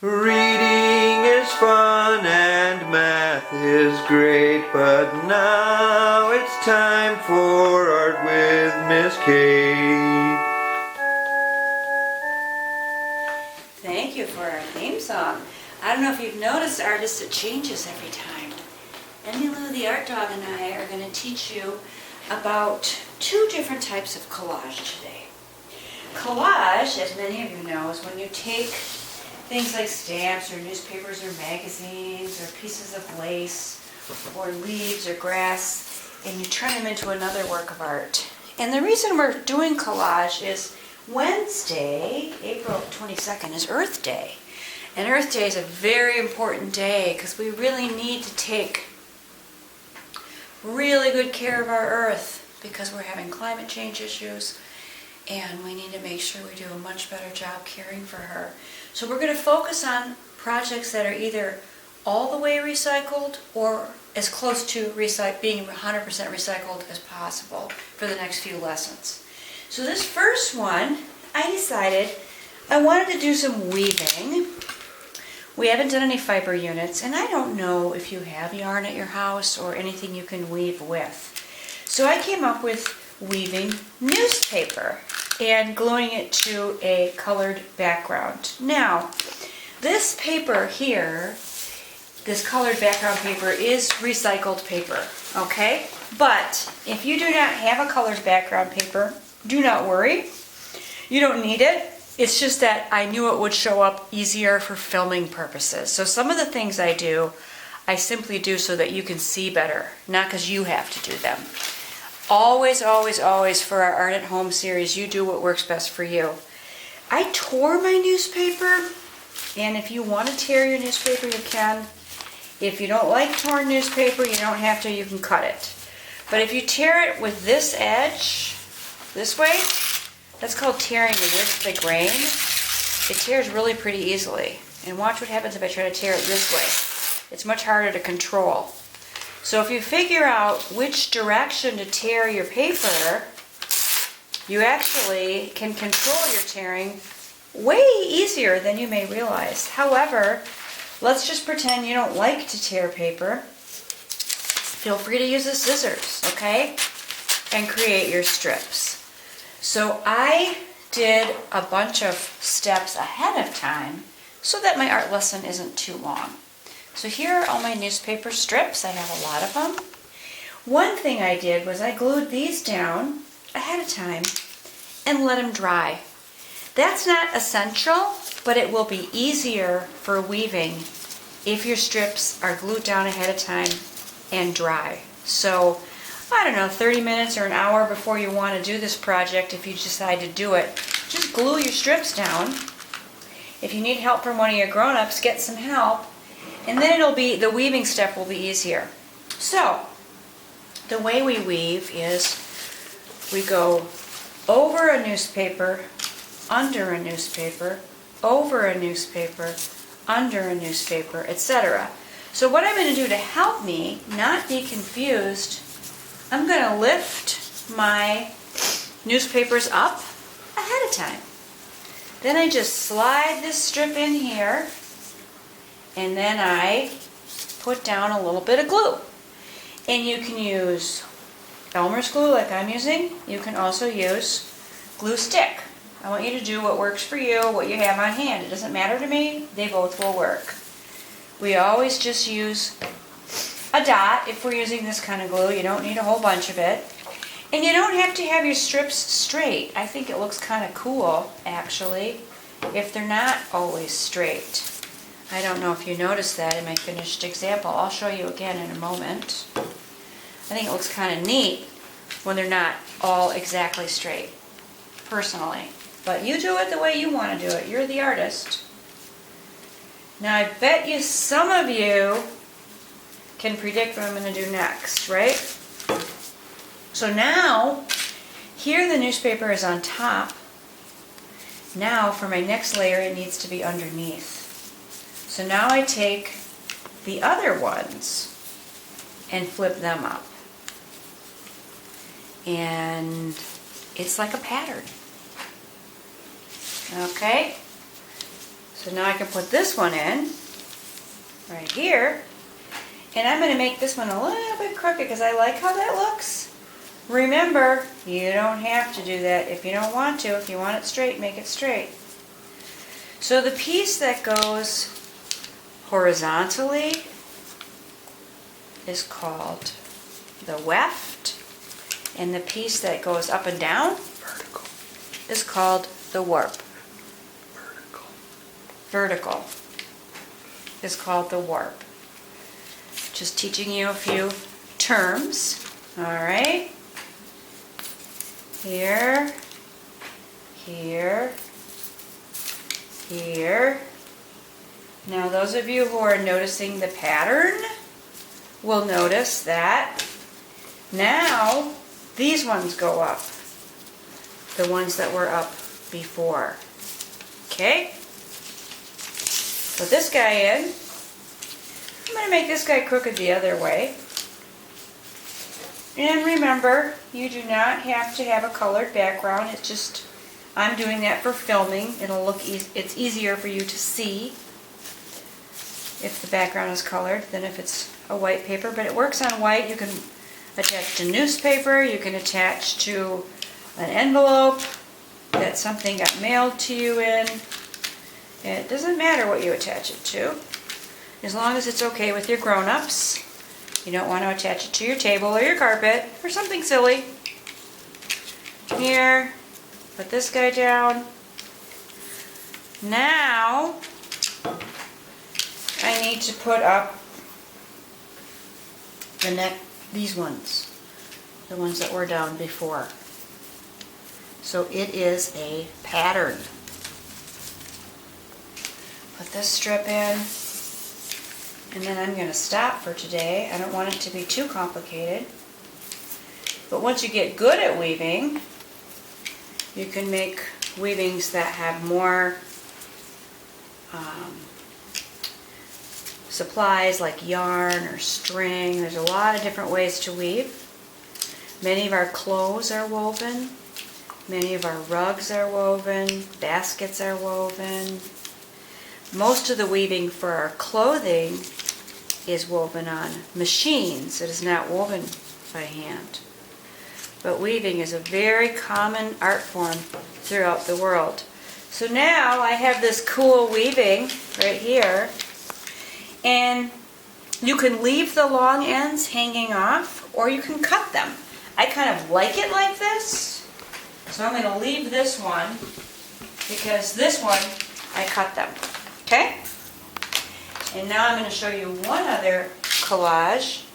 Reading is fun and math is great, but now it's time for art with Miss Kate. Thank you for our theme song. I don't know if you've noticed, artists, it changes every time. Emmylou the art dog and I are going to teach you about two different types of collage today. Collage, as many of you know, is when you take things like stamps or newspapers or magazines or pieces of lace or leaves or grass and you turn them into another work of art. And the reason we're doing collage is Wednesday, April 22nd, is Earth Day. And Earth Day is a very important day because we really need to take really good care of our Earth because we're having climate change issues and we need to make sure we do a much better job caring for her. So we're going to focus on projects that are either all the way recycled or as close to being 100% recycled as possible for the next few lessons. So this first one, I decided I wanted to do some weaving. We haven't done any fiber units, and I don't know if you have yarn at your house or anything you can weave with. So I came up with weaving newspaper and gluing it to a colored background. Now, this paper here, this colored background paper, is recycled paper, okay? But if you do not have a colored background paper, do not worry. You don't need it. It's just that I knew it would show up easier for filming purposes. So some of the things I do, I simply do so that you can see better, not because you have to do them. Always, always, always for our Art at Home series, you do what works best for you. I tore my newspaper, and if you want to tear your newspaper, you can. If you don't like torn newspaper, you don't have to, you can cut it. But if you tear it with this edge, this way, that's called tearing with the grain. It tears really pretty easily. And watch what happens if I try to tear it this way. It's much harder to control. So if you figure out which direction to tear your paper, you actually can control your tearing way easier than you may realize. However, let's just pretend you don't like to tear paper. Feel free to use the scissors, okay? And create your strips. So I did a bunch of steps ahead of time so that my art lesson isn't too long. So here are all my newspaper strips. I have a lot of them. One thing I did was I glued these down ahead of time and let them dry. That's not essential, but it will be easier for weaving if your strips are glued down ahead of time and dry. So, I don't know, 30 minutes or an hour before you want to do this project, if you decide to do it, just glue your strips down. If you need help from one of your grown-ups, get some help. And then the weaving step will be easier. So, the way we weave is we go over a newspaper, under a newspaper, over a newspaper, under a newspaper, etc. So what I'm going to do to help me not be confused, I'm going to lift my newspapers up ahead of time. Then I just slide this strip in here, and then I put down a little bit of glue. And you can use Elmer's glue like I'm using. You can also use glue stick. I want you to do what works for you, what you have on hand. It doesn't matter to me. They both will work. We always just use a dot if we're using this kind of glue. You don't need a whole bunch of it. And you don't have to have your strips straight. I think it looks kind of cool, actually, if they're not always straight. I don't know if you noticed that in my finished example. I'll show you again in a moment. I think it looks kind of neat when they're not all exactly straight, personally. But you do it the way you want to do it. You're the artist. Now I bet you some of you can predict what I'm going to do next, right? So now, here the newspaper is on top. Now for my next layer it needs to be underneath. So now I take the other ones and flip them up. And it's like a pattern. Okay? So now I can put this one in, right here. And I'm going to make this one a little bit crooked because I like how that looks. Remember, you don't have to do that if you don't want to. If you want it straight, make it straight. So the piece that goes horizontally is called the weft, and the piece that goes up and down is called the warp. Vertical is called the warp. Just teaching you a few terms. All right. Here, here, here. Now those of you who are noticing the pattern will notice that now these ones go up. The ones that were up before. Okay? Put this guy in. I'm going to make this guy crooked the other way. And remember, you do not have to have a colored background. It's just, I'm doing that for filming. It'll look, it's easier for you to see if the background is colored than if it's a white paper. But it works on white. You can attach to newspaper. You can attach to an envelope that something got mailed to you in. It doesn't matter what you attach it to, as long as it's okay with your grown-ups. You don't want to attach it to your table or your carpet or something silly. Here, put this guy down. Now, I need to put up these ones, the ones that were down before. So it is a pattern. Put this strip in, and then I'm going to stop for today. I don't want it to be too complicated. But once you get good at weaving, you can make weavings that have more supplies like yarn or string. There's a lot of different ways to weave. Many of our clothes are woven. Many of our rugs are woven. Baskets are woven. Most of the weaving for our clothing is woven on machines. It is not woven by hand. But weaving is a very common art form throughout the world. So now I have this cool weaving right here, and you can leave the long ends hanging off or you can cut them. I kind of like it like this, so I'm going to leave this one because this one I cut them. Okay? And now I'm going to show you one other collage.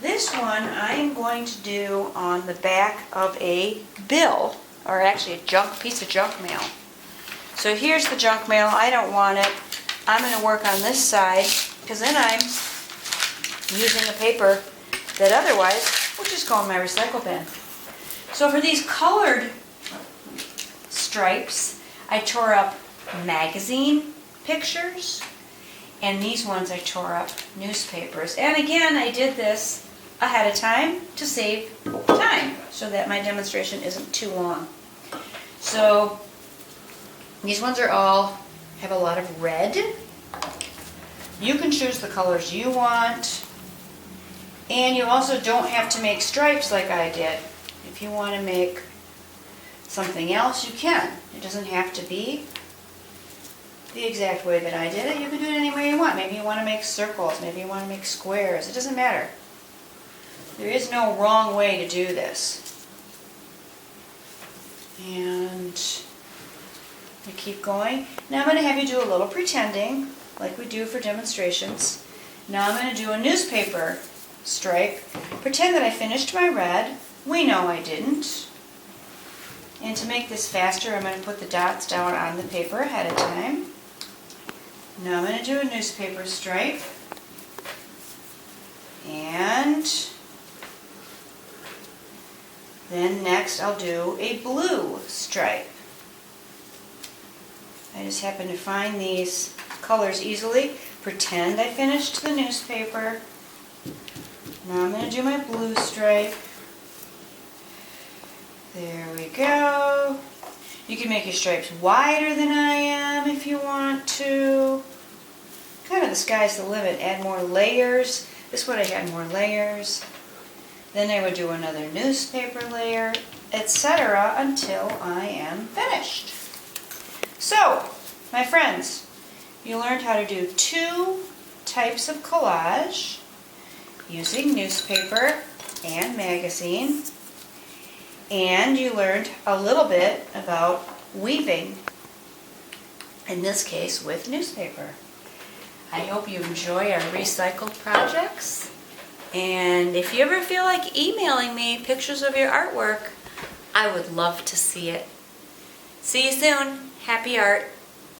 This one I'm going to do on the back of a bill, or actually a piece of junk mail. So here's the junk mail. I don't want it. I'm going to work on this side because then I'm using a paper that otherwise will just go in my recycle bin. So for these colored stripes, I tore up magazine pictures, and these ones I tore up newspapers. And again, I did this ahead of time to save time so that my demonstration isn't too long. So these ones are all have a lot of red. You can choose the colors you want, and you also don't have to make stripes like I did. If you want to make something else, you can. It doesn't have to be the exact way that I did it. You can do it any way you want. Maybe you want to make circles, maybe you want to make squares. It doesn't matter. There is no wrong way to do this. And we keep going. Now I'm going to have you do a little pretending, like we do for demonstrations. Now I'm going to do a newspaper stripe. Pretend that I finished my red. We know I didn't. And to make this faster, I'm going to put the dots down on the paper ahead of time. Now I'm going to do a newspaper stripe. And then next I'll do a blue stripe. I just happen to find these colors easily. Pretend I finished the newspaper. Now I'm going to do my blue stripe. There we go. You can make your stripes wider than I am if you want to. Kind of the sky's the limit. Add more layers. This would have had more layers. Then I would do another newspaper layer, etc. until I am finished. So, my friends, you learned how to do 2 types of collage using newspaper and magazine. And you learned a little bit about weaving, in this case with newspaper. I hope you enjoy our recycled projects. And if you ever feel like emailing me pictures of your artwork, I would love to see it. See you soon. Happy art.